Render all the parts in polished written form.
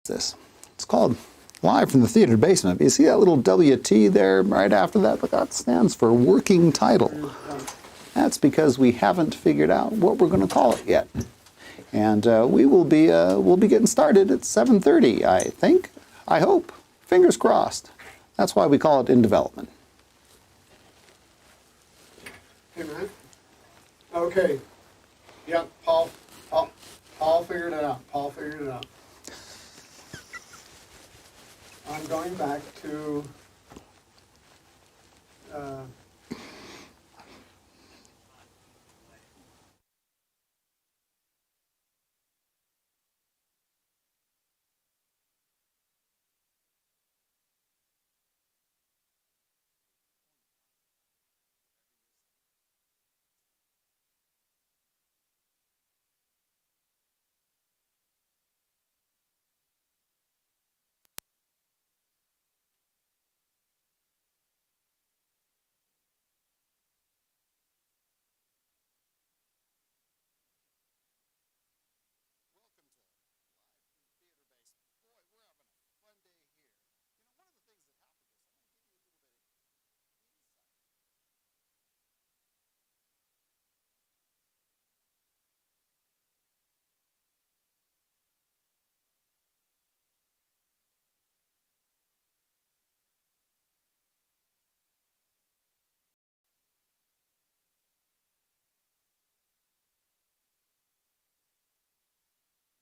This. It's called Live from the Theater Basement. You see that little WT there right after that? Look, that stands for working title. That's because we haven't figured out what we're going to call it yet. And we'll be getting started at 7:30, I think. I hope. Fingers crossed. That's why we call it In Development. Hey, man. Okay. Yep, Paul figured it out. Paul figured it out. I'm going back to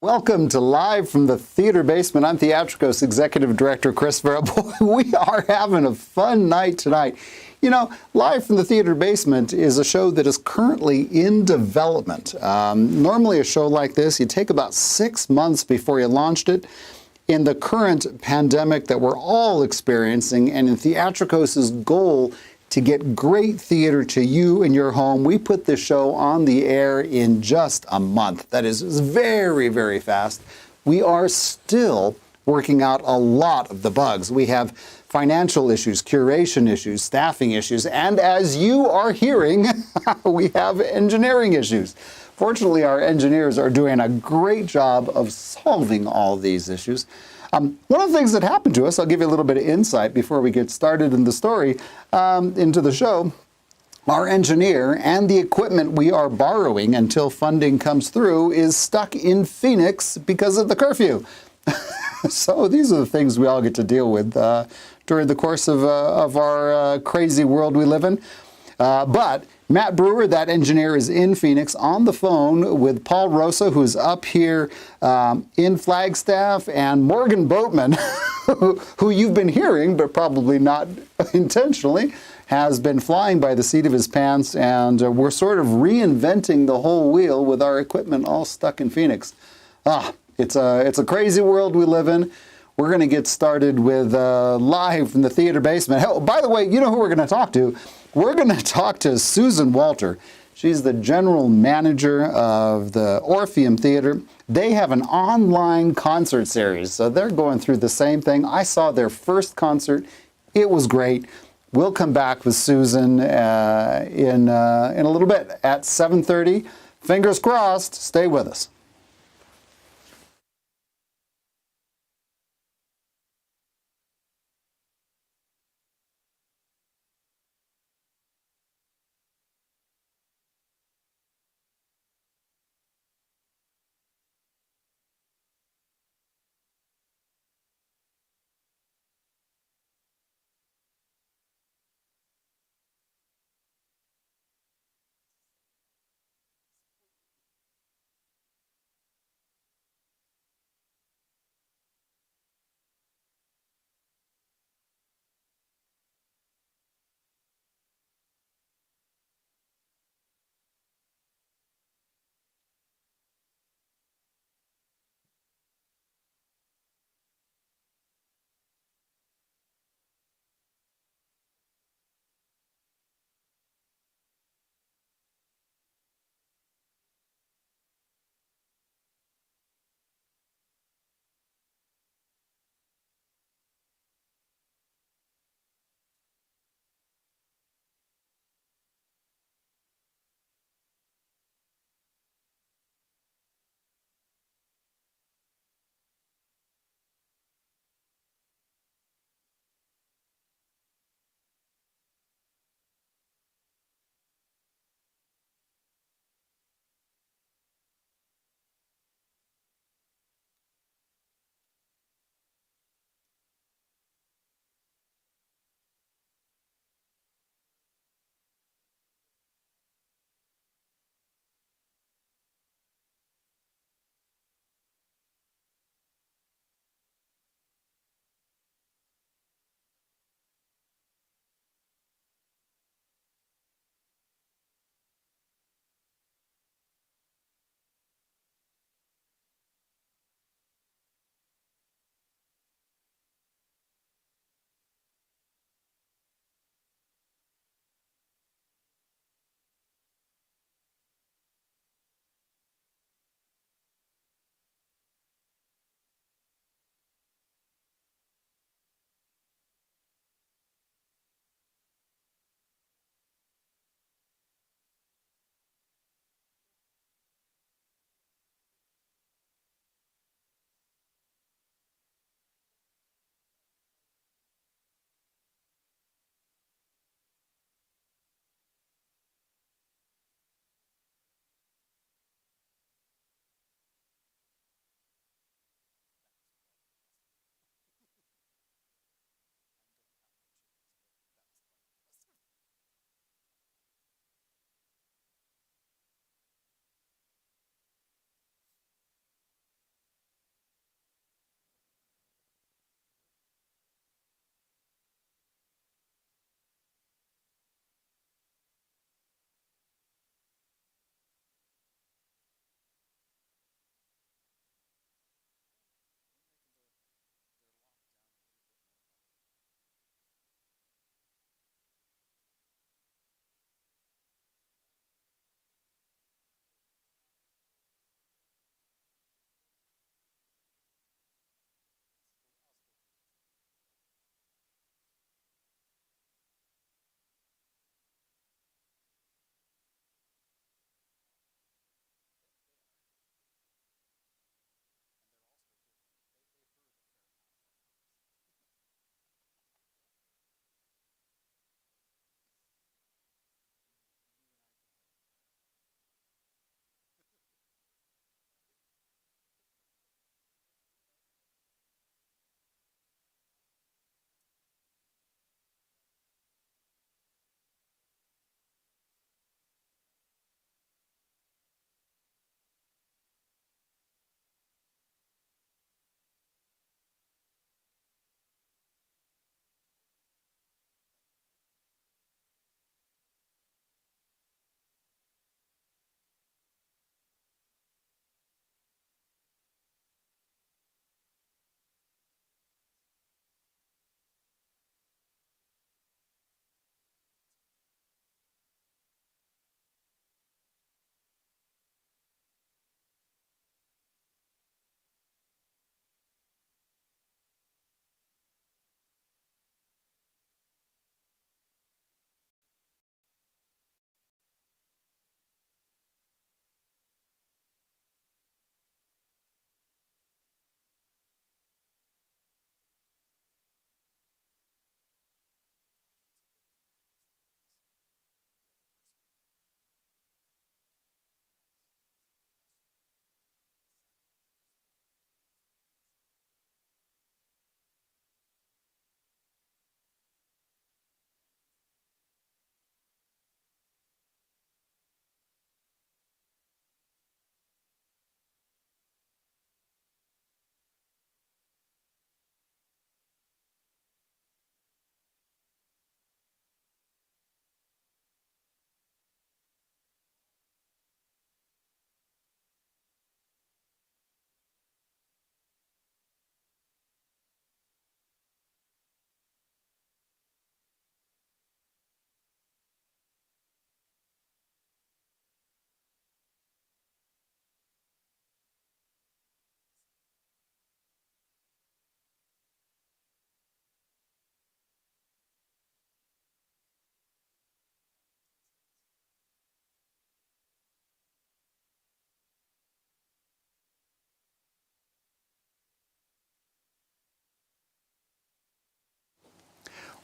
Welcome to Live from the Theater Basement. I'm Theatricos Executive Director Chris Vera. Boy, we are having a fun night tonight. You know, Live from the Theater Basement is a show that is currently in development. Normally a show like this, you take about 6 months before you launched it. In the current pandemic that we're all experiencing, and in Theatricos' goal to get great theater to you in your home, we put this show on the air in just a month. That is very, very fast. We are still working out a lot of the bugs. We have financial issues, curation issues, staffing issues, and as you are hearing, we have engineering issues. Fortunately, our engineers are doing a great job of solving all these issues. One of the things that happened to us, I'll give you a little bit of insight before we get started in the story, into the show. Our engineer and the equipment we are borrowing until funding comes through is stuck in Phoenix because of the curfew. So these are the things we all get to deal with during the course of our crazy world we live in. But Matt Brewer, that engineer, is in Phoenix on the phone with Paul Rosa, who's up here in Flagstaff, and Morgan Boatman, who you've been hearing, but probably not intentionally, has been flying by the seat of his pants, and we're sort of reinventing the whole wheel with our equipment all stuck in Phoenix. It's a crazy world we live in. We're going to get started with Live from the Theater Basement. Hell, by the way, you know who we're going to talk to? We're going to talk to Susan Walter. She's the general manager of the Orpheum Theater. They have an online concert series, so they're going through the same thing. I saw their first concert. It was great. We'll come back with Susan in a little bit at 7:30. Fingers crossed. Stay with us.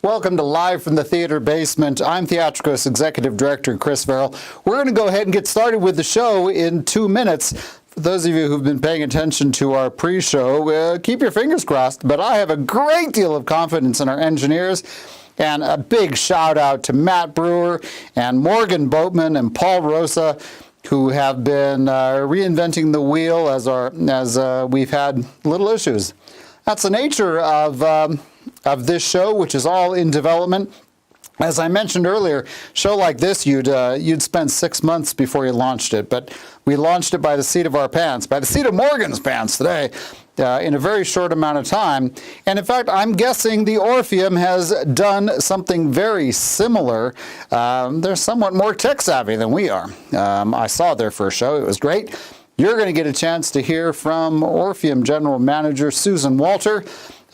Welcome to Live from the Theater Basement. I'm Theatricos Executive Director Chris Verrill. We're going to go ahead and get started with the show in 2 minutes. For those of you who've been paying attention to our pre-show, keep your fingers crossed, but I have a great deal of confidence in our engineers. And a big shout out to Matt Brewer and Morgan Boatman and Paul Rosa, who have been reinventing the wheel as we've had little issues. That's the nature of this show, which is all in development. As I mentioned earlier, a show like this, you'd spend 6 months before you launched it, but we launched it by the seat of our pants, by the seat of Morgan's pants today, in a very short amount of time. And in fact, I'm guessing the Orpheum has done something very similar. They're somewhat more tech savvy than we are. I saw their first show. It was great. You're going to get a chance to hear from Orpheum General Manager Susan Walter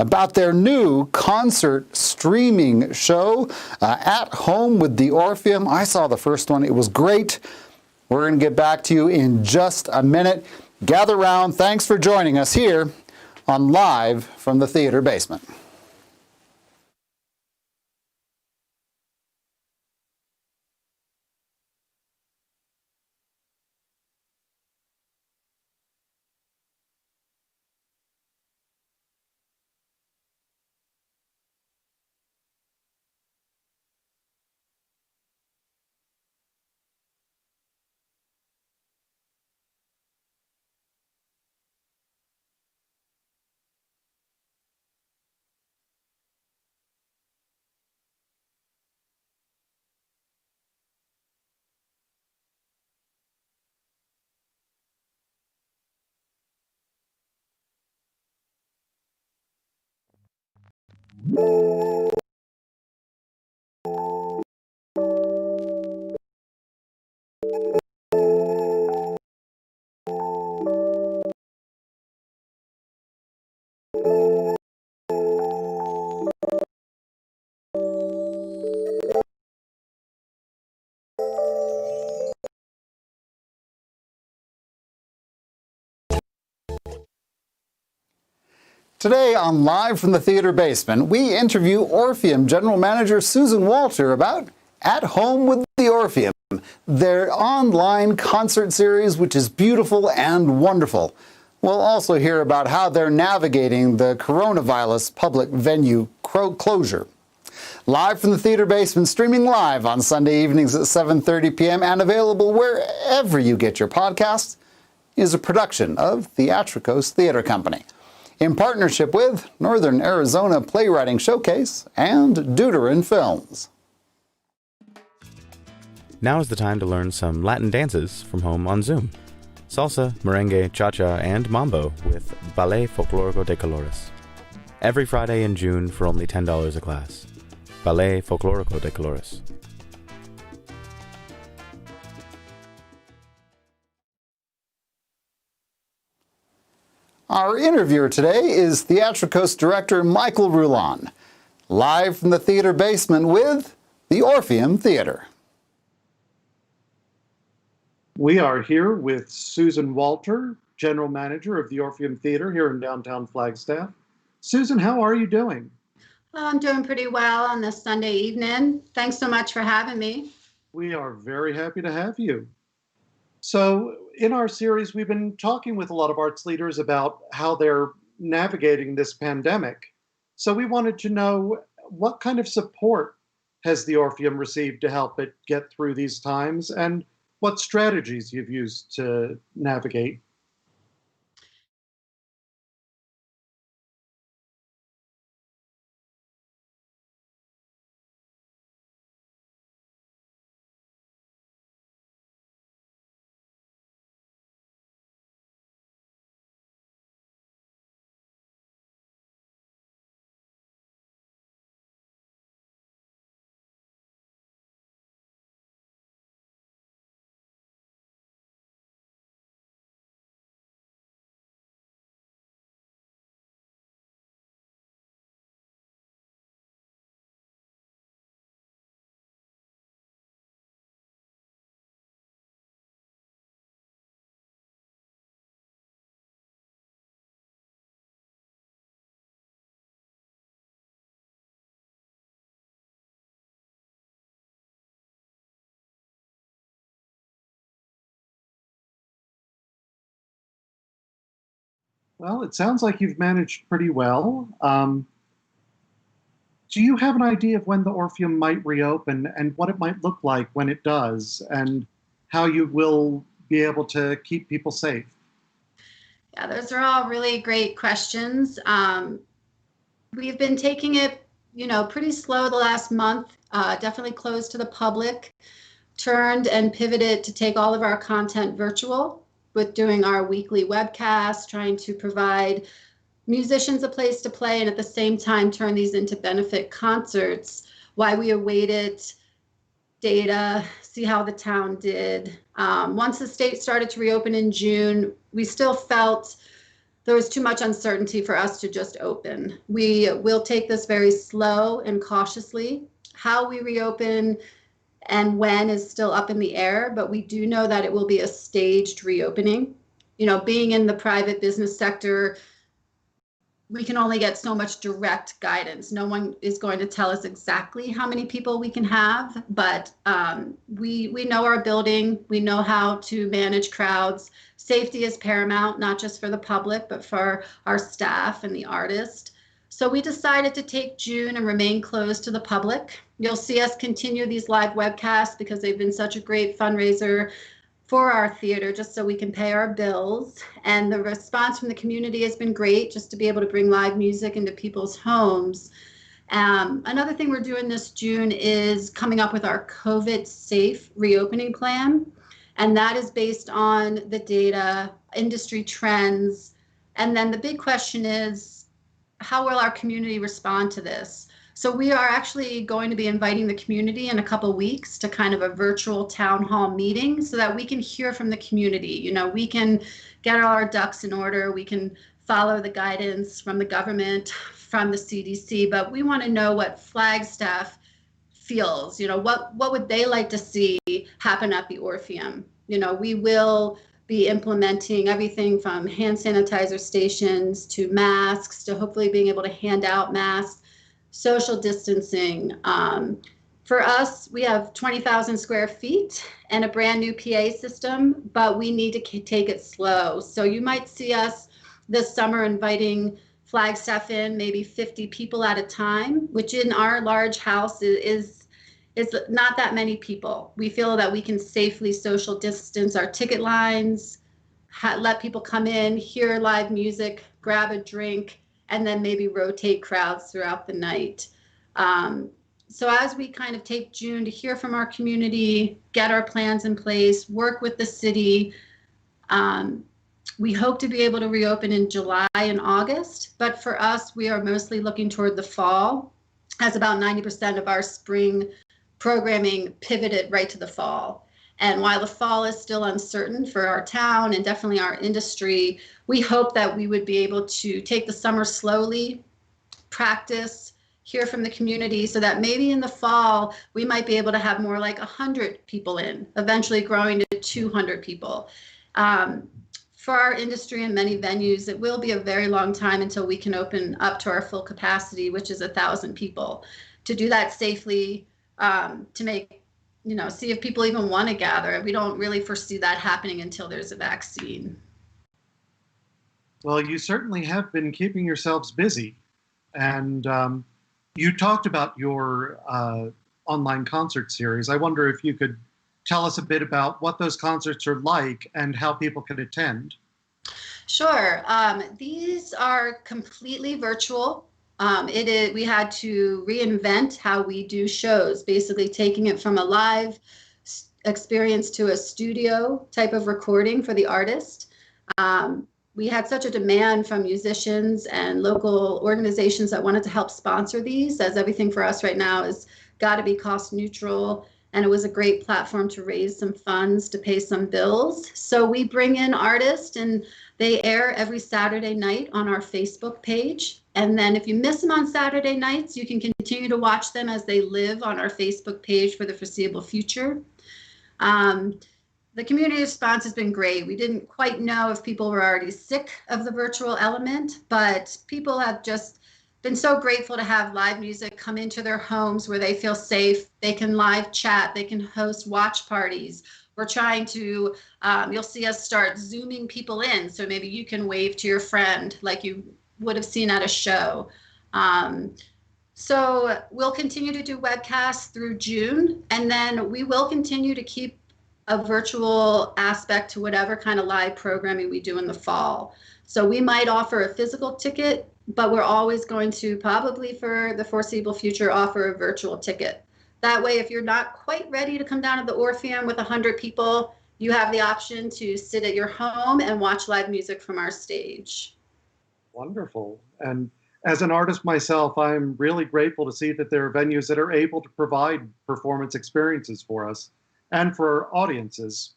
about their new concert streaming show, At Home with the Orpheum. I saw the first one. It was great. We're going to get back to you in just a minute. Gather round. Thanks for joining us here on Live from the Theater Basement. Today on Live from the Theater Basement, we interview Orpheum General Manager Susan Walter about At Home with the Orpheum, their online concert series, which is beautiful and wonderful. We'll also hear about how they're navigating the coronavirus public venue closure. Live from the Theater Basement, streaming live on Sunday evenings at 7:30 p.m. and available wherever you get your podcasts, is a production of Theatricos Theater Company, in partnership with Northern Arizona Playwriting Showcase and Deuteron Films. Now is the time to learn some Latin dances from home on Zoom. Salsa, merengue, cha-cha, and mambo with Ballet Folclórico de Colores. Every Friday in June for only $10 a class. Ballet Folclórico de Colores. Our interviewer today is Theatricos director Michael Roulon, live from the Theater Basement with the Orpheum Theater. We are here with Susan Walter, General Manager of the Orpheum Theater here in downtown Flagstaff. Susan, how are you doing? I'm doing pretty well on this Sunday evening. Thanks so much for having me. We are very happy to have you. So in our series, we've been talking with a lot of arts leaders about how they're navigating this pandemic. So we wanted to know, what kind of support has the Orpheum received to help it get through these times, and what strategies you've used to navigate? Well, it sounds like you've managed pretty well. Do you have an idea of when the Orpheum might reopen and what it might look like when it does, and how you will be able to keep people safe? Yeah, those are all really great questions. We've been taking it, pretty slow the last month, definitely closed to the public, turned and pivoted to take all of our content virtual with doing our weekly webcasts, trying to provide musicians a place to play, and at the same time turn these into benefit concerts while we awaited data, see how the town did. Once the state started to reopen in June, we still felt there was too much uncertainty for us to just open. We will take this very slow and cautiously. How we reopen and when is still up in the air, but we do know that it will be a staged reopening. Being in the private business sector, we can only get so much direct guidance. No one is going to tell us exactly how many people we can have, but we know our building. We know how to manage crowds. Safety is paramount, not just for the public, but for our staff and the artist. So we decided to take June and remain closed to the public. You'll see us continue these live webcasts because they've been such a great fundraiser for our theater, just so we can pay our bills. And the response from the community has been great, just to be able to bring live music into people's homes. Another thing we're doing this June is coming up with our COVID safe reopening plan. And that is based on the data, industry trends. And then the big question is, how will our community respond to this? So we are actually going to be inviting the community in a couple of weeks to kind of a virtual town hall meeting so that we can hear from the community. We can get all our ducks in order. We can follow the guidance from the government, from the CDC, but we want to know what Flagstaff feels. What would they like to see happen at the Orpheum? We will be implementing everything from hand sanitizer stations to masks to hopefully being able to hand out masks. Social distancing. For us, we have 20,000 square feet and a brand new PA system, but we need to take it slow. So you might see us this summer inviting Flagstaff in, maybe 50 people at a time, which in our large house is not that many people. We feel that we can safely social distance our ticket lines, let people come in, hear live music, grab a drink, and then maybe rotate crowds throughout the night. So as we kind of take June to hear from our community, get our plans in place, work with the city, we hope to be able to reopen in July and August. But for us, we are mostly looking toward the fall, as about 90% of our spring programming pivoted right to the fall. And while the fall is still uncertain for our town and definitely our industry, we hope that we would be able to take the summer slowly, practice, hear from the community, so that maybe in the fall, we might be able to have more like 100 people in, eventually growing to 200 people. For our industry and many venues, it will be a very long time until we can open up to our full capacity, which is 1,000 people. To do that safely, to make see if people even want to gather. We don't really foresee that happening until there's a vaccine. Well, you certainly have been keeping yourselves busy. And you talked about your online concert series. I wonder if you could tell us a bit about what those concerts are like and how people can attend. Sure. These are completely virtual. We had to reinvent how we do shows, basically taking it from a live experience to a studio type of recording for the artist. We had such a demand from musicians and local organizations that wanted to help sponsor these, as everything for us right now has got to be cost neutral. And it was a great platform to raise some funds to pay some bills. So we bring in artists and they air every Saturday night on our Facebook page. And then if you miss them on Saturday nights, you can continue to watch them as they live on our Facebook page for the foreseeable future. The community response has been great. We didn't quite know if people were already sick of the virtual element, but people have just been so grateful to have live music come into their homes where they feel safe. They can live chat, they can host watch parties, We're trying to, you'll see us start Zooming people in. So maybe you can wave to your friend like you would have seen at a show. So we'll continue to do webcasts through June, and then we will continue to keep a virtual aspect to whatever kind of live programming we do in the fall. So we might offer a physical ticket, but we're always going to probably for the foreseeable future offer a virtual ticket. That way, if you're not quite ready to come down to the Orpheum with 100 people, you have the option to sit at your home and watch live music from our stage. Wonderful. And as an artist myself, I'm really grateful to see that there are venues that are able to provide performance experiences for us and for audiences.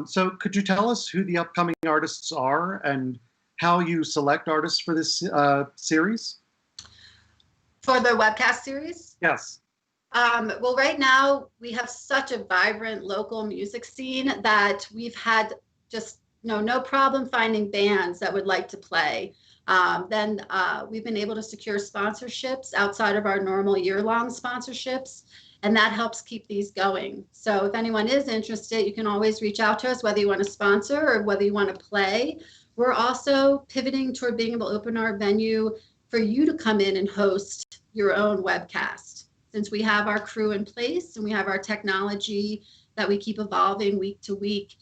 So could you tell us who the upcoming artists are and how you select artists for this series? For the webcast series? Yes. Well, right now we have such a vibrant local music scene that we've had just no problem finding bands that would like to play. Then we've been able to secure sponsorships outside of our normal year-long sponsorships, and that helps keep these going. So if anyone is interested, you can always reach out to us, whether you want to sponsor or whether you want to play. We're also pivoting toward being able to open our venue for you to come in and host your own webcast. Since we have our crew in place and we have our technology that we keep evolving week to week,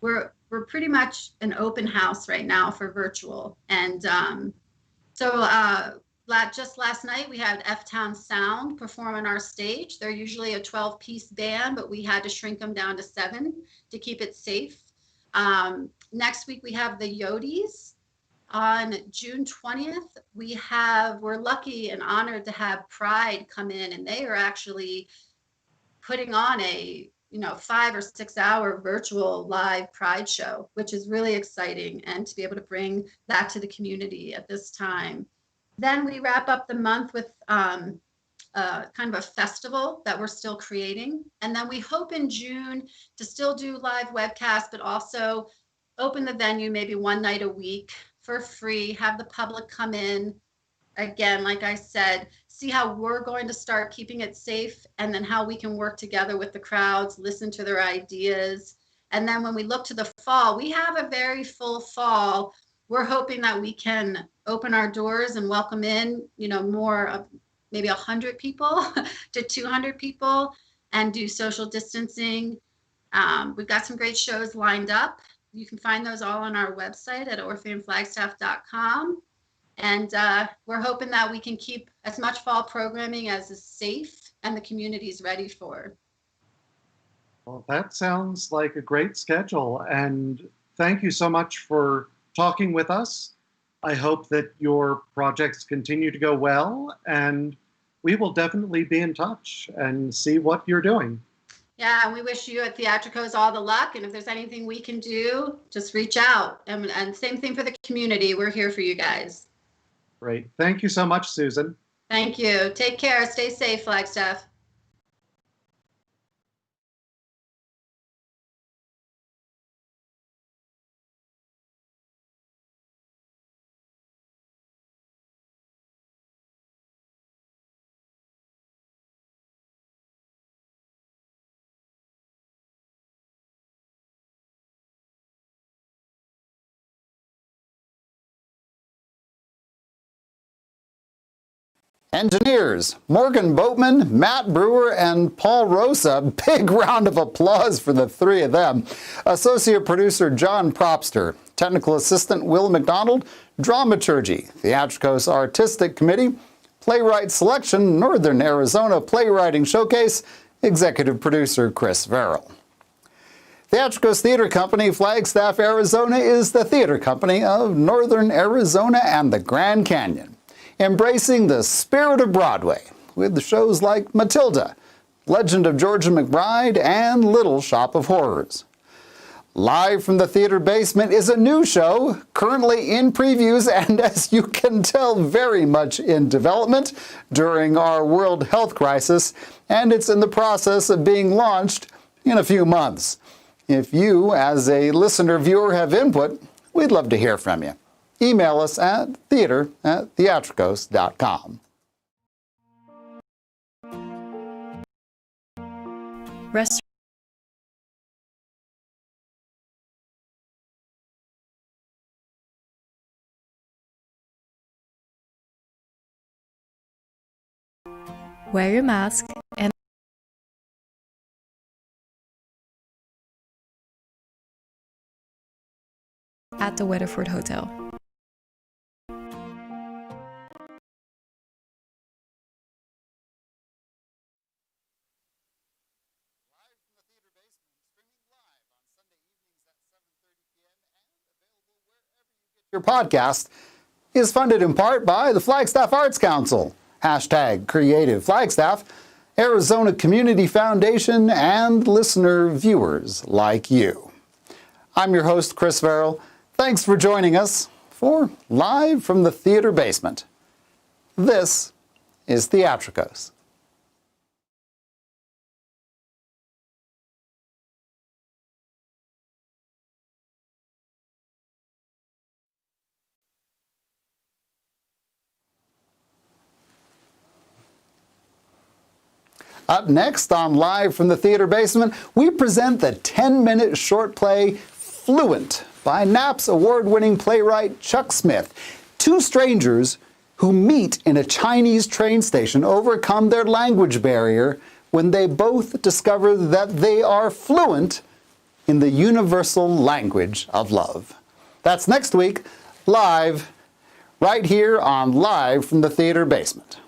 we're pretty much an open house right now for virtual. And just last night we had F-Town Sound perform on our stage. They're usually a 12-piece band, but we had to shrink them down to 7 to keep it safe. Next week we have the Yodis. On June 20th, we're lucky and honored to have Pride come in, and they are actually putting on a 5 or 6 hour virtual live Pride show, which is really exciting, and to be able to bring that to the community at this time. Then we wrap up the month with kind of a festival that we're still creating. And then we hope in June to still do live webcasts, but also open the venue maybe one night a week for free, have the public come in. Again, like I said, see how we're going to start keeping it safe, and then how we can work together with the crowds, listen to their ideas. And then when we look to the fall, we have a very full fall. We're hoping that we can open our doors and welcome in, more of maybe 100 people to 200 people and do social distancing. We've got some great shows lined up. You can find those all on our website at orpheumflagstaff.com. And we're hoping that we can keep as much fall programming as is safe and the community's ready for. Well, that sounds like a great schedule. And thank you so much for talking with us. I hope that your projects continue to go well, and we will definitely be in touch and see what you're doing. Yeah, and we wish you at Theatricos all the luck. And if there's anything we can do, just reach out. And same thing for the community. We're here for you guys. Great. Thank you so much, Susan. Thank you. Take care. Stay safe, Flagstaff. Engineers, Morgan Boatman, Matt Brewer, and Paul Rosa. Big round of applause for the three of them. Associate producer John Propster, technical assistant Will McDonald, dramaturgy, Theatricos Artistic Committee, playwright selection, Northern Arizona Playwriting Showcase, executive producer Chris Verrill. Theatricos Theater Company, Flagstaff, Arizona is the theater company of Northern Arizona and the Grand Canyon, embracing the spirit of Broadway with shows like Matilda, Legend of Georgia McBride, and Little Shop of Horrors. Live from the Theater Basement is a new show, currently in previews and, as you can tell, very much in development during our world health crisis, and it's in the process of being launched in a few months. If you, as a listener viewer, have input, we'd love to hear from you. Email us at theater@theatricos.com. wear your mask, and at the Weatherford Hotel. Your podcast is funded in part by the Flagstaff Arts Council, hashtag Creative Flagstaff, Arizona Community Foundation, and listener viewers like you. I'm your host, Chris Verrill. Thanks for joining us for Live from the Theater Basement. This is Theatricos. Up next on Live from the Theater Basement, we present the 10-minute short play Fluent by Knapp's award-winning playwright Chuck Smith. Two strangers who meet in a Chinese train station overcome their language barrier when they both discover that they are fluent in the universal language of love. That's next week, live, right here on Live from the Theater Basement.